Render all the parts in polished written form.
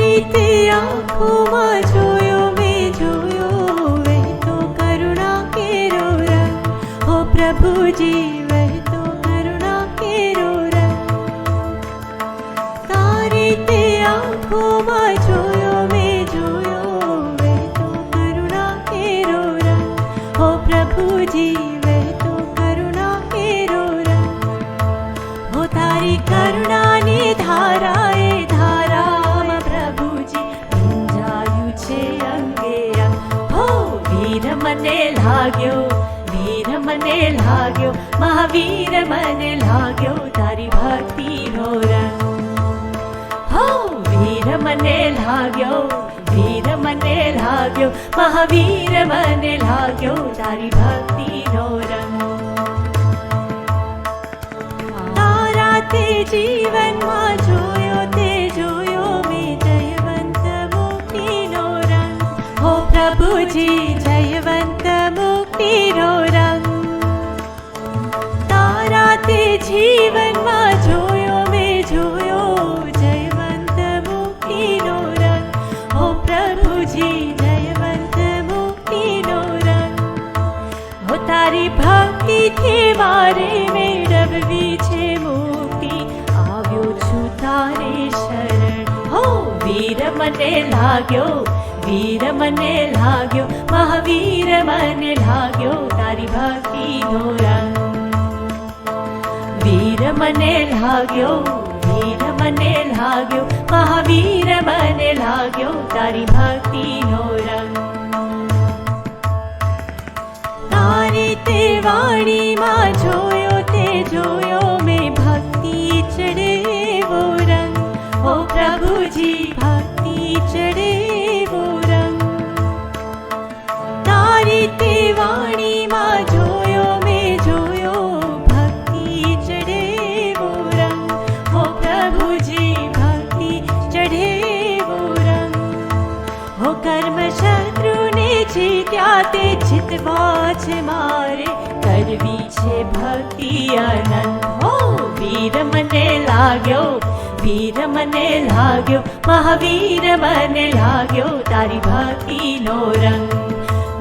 રીતે આંખોમાં જોયો મેં જોયો વહેતો કરુણા કેરો રંગ. હો પ્રભુજી વહેતો કરુણા કેરો રંગ. તારી તે આંખોમાં જોયો મેં જોયો વહેતો કરુણા કેરો રંગ. હો પ્રભુજી વહેતો કરુણા કેરો રંગ. હો તારી કરુણાની ધારાએ ધારામાં પ્રભુજી ભીંજાયું છે અંગે અંગ. હો વીર મને લાગ્યો મહાવીર મને લાગ્યો તારી ભક્તિનો રંગ. હો વીર મને લાગ્યો મહાવીર મને લાગ્યો તારી ભક્તિનો રંગ. તારા તે જીવનમાં જોયો મેં જયવંત મુક્તિનો રંગ. હો પ્રભુજી જયવંત મુક્તિનો રંગ. તારા તે જીવનમાં જોયો મેં જયવંત મુક્તિનો રંગ. હો પ્રભુજી જયવંત મુક્તિનો રંગ. હો તારી ભક્તિથી મારે મેળવવી છે મુક્તિ, આવ્યો છું તારે શરણ. હો વીર મને લાગ્યો મહાવીર મને લાગ્યો તારી ભક્તિનો રંગ. વીર મને લાગ્યો મહાવીર મને લાગ્યો તારી ભક્તિનો રંગ. તારી તે વાણીમાં જોયો મેં ભક્તિ ચડે એવો રંગ. ઓ પ્રભુજી ભક્તિ ચડે એવો રંગ. તારી તે વાણીમાં જોયો મેં ભક્તિ ચડે એવો રંગ. ઓ પ્રભુજી ભક્તિ ચડે એવો રંગ. હો કર્મ શત્રુને જીત્યા તે જીતવા છે મારે, કરવી છે ભક્તિ અનંત. હો વીર મને લાગ્યો મહાવીર મને લાગ્યો તારી ભક્તિનો રંગ.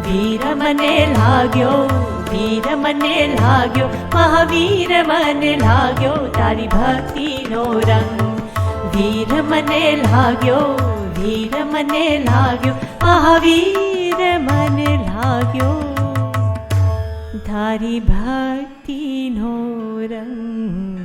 વીર મને લાગ્યો મહાવીર મને લાગ્યો તારી ભક્તિનો રંગ. વીર મને લાગ્યો મહાવીર મને લાગ્યો તારી ભક્તિનો રંગ.